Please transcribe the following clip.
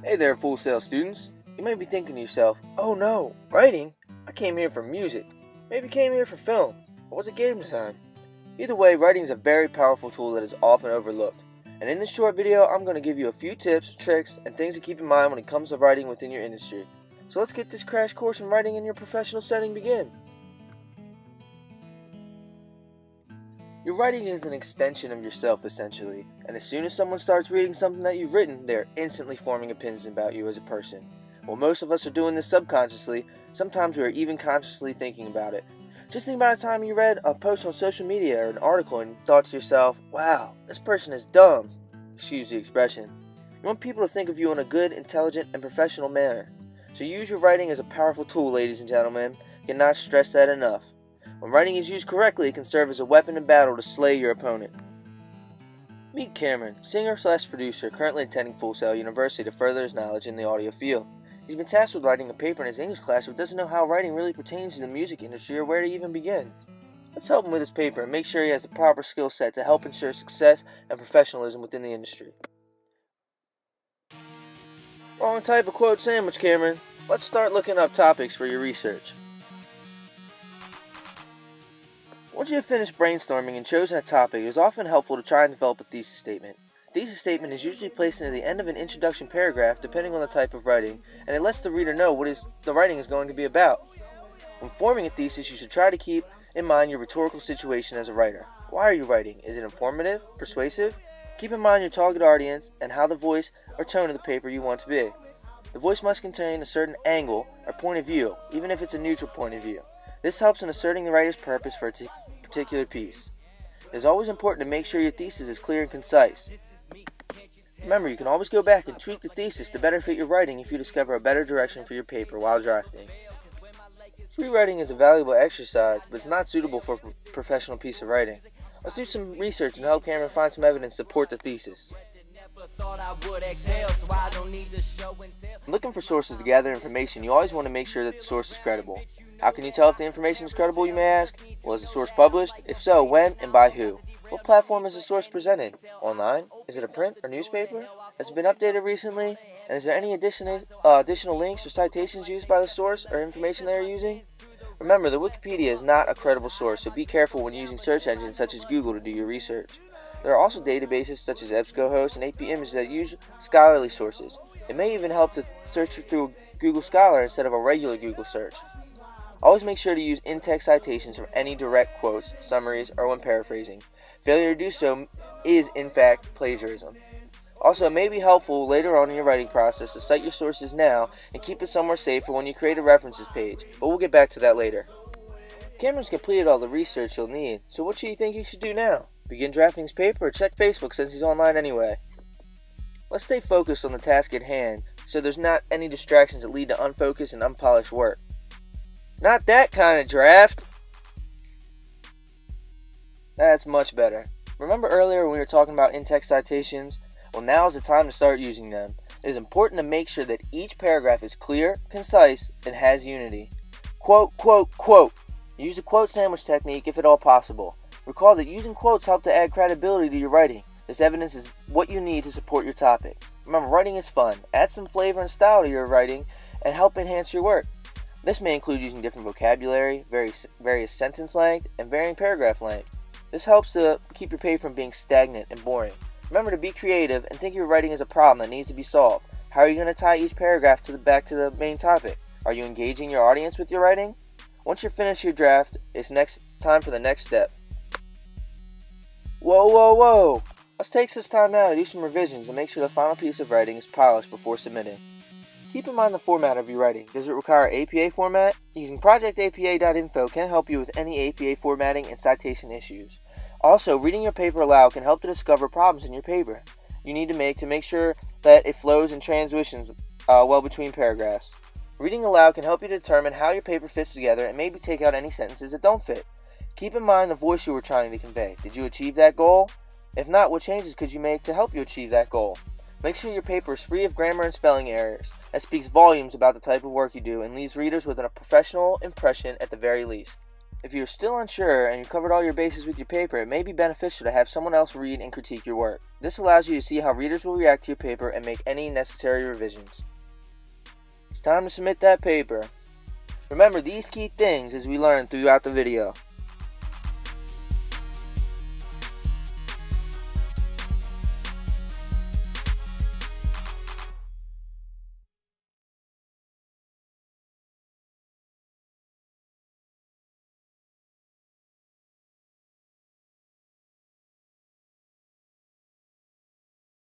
Hey there, Full Sail students. You may be thinking to yourself, oh no, writing? I came here for music. Maybe came here for film. Or was it game design? Either way, writing is a very powerful tool that is often overlooked. And in this short video, I'm going to give you a few tips, tricks, and things to keep in mind when it comes to writing within your industry. So let's get this crash course in writing in your professional setting begin. Your writing is an extension of yourself, essentially, and as soon as someone starts reading something that you've written, they are instantly forming opinions about you as a person. While most of us are doing this subconsciously, sometimes we are even consciously thinking about it. Just think about a time you read a post on social media or an article and thought to yourself, wow, this person is dumb. Excuse the expression. You want people to think of you in a good, intelligent, and professional manner. So use your writing as a powerful tool, ladies and gentlemen. I cannot stress that enough. When writing is used correctly, it can serve as a weapon in battle to slay your opponent. Meet Cameron, singer/producer, currently attending Full Sail University to further his knowledge in the audio field. He's been tasked with writing a paper in his English class but doesn't know how writing really pertains to the music industry or where to even begin. Let's help him with his paper and make sure he has the proper skill set to help ensure success and professionalism within the industry. Wrong type of quote sandwich, Cameron. Let's start looking up topics for your research. Once you have finished brainstorming and chosen a topic, it is often helpful to try and develop a thesis statement. A thesis statement is usually placed near the end of an introduction paragraph depending on the type of writing, and it lets the reader know what the writing is going to be about. When forming a thesis, you should try to keep in mind your rhetorical situation as a writer. Why are you writing? Is it informative? Persuasive? Keep in mind your target audience and how the voice or tone of the paper you want to be. The voice must contain a certain angle or point of view, even if it's a neutral point of view. This helps in asserting the writer's purpose for a particular piece. It is always important to make sure your thesis is clear and concise. Remember, you can always go back and tweak the thesis to better fit your writing if you discover a better direction for your paper while drafting. Free writing is a valuable exercise, but it's not suitable for a professional piece of writing. Let's do some research and help Cameron find some evidence to support the thesis. When looking for sources to gather information, you always want to make sure that the source is credible. How can you tell if the information is credible, you may ask? Well, is the source published? If so, when and by who? What platform is the source presented? Online? Is it a print or newspaper? Has it been updated recently? And is there any additional links or citations used by the source or information they are using? Remember, the Wikipedia is not a credible source, so be careful when using search engines such as Google to do your research. There are also databases such as EBSCOhost and AP-Images that use scholarly sources. It may even help to search through Google Scholar instead of a regular Google search. Always make sure to use in-text citations for any direct quotes, summaries, or when paraphrasing. Failure to do so is, in fact, plagiarism. Also, it may be helpful later on in your writing process to cite your sources now and keep it somewhere safe for when you create a references page, but we'll get back to that later. Cameron's completed all the research you'll need, so what do you think he should do now? Begin drafting his paper or check Facebook since he's online anyway? Let's stay focused on the task at hand so there's not any distractions that lead to unfocused and unpolished work. Not that kind of draft. That's much better. Remember earlier when we were talking about in-text citations? Well, now is the time to start using them. It is important to make sure that each paragraph is clear, concise, and has unity. Quote, quote, quote. Use the quote sandwich technique if at all possible. Recall that using quotes help to add credibility to your writing. This evidence is what you need to support your topic. Remember, writing is fun. Add some flavor and style to your writing and help enhance your work. This may include using different vocabulary, various sentence length, and varying paragraph length. This helps to keep your paper from being stagnant and boring. Remember to be creative and think of your writing as a problem that needs to be solved. How are you going to tie each paragraph back to the main topic? Are you engaging your audience with your writing? Once you're finished your draft, it's time for the next step. Whoa, whoa, whoa! Let's take this time now to do some revisions and make sure the final piece of writing is polished before submitting. Keep in mind the format of your writing. Does it require APA format? Using projectapa.info can help you with any APA formatting and citation issues. Also, reading your paper aloud can help to discover problems in your paper you need to make sure that it flows and transitions well between paragraphs. Reading aloud can help you determine how your paper fits together and maybe take out any sentences that don't fit. Keep in mind the voice you were trying to convey. Did you achieve that goal? If not, what changes could you make to help you achieve that goal? Make sure your paper is free of grammar and spelling errors. That speaks volumes about the type of work you do and leaves readers with a professional impression at the very least. If you're still unsure and you've covered all your bases with your paper, it may be beneficial to have someone else read and critique your work. This allows you to see how readers will react to your paper and make any necessary revisions. It's time to submit that paper. Remember these key things as we learn throughout the video.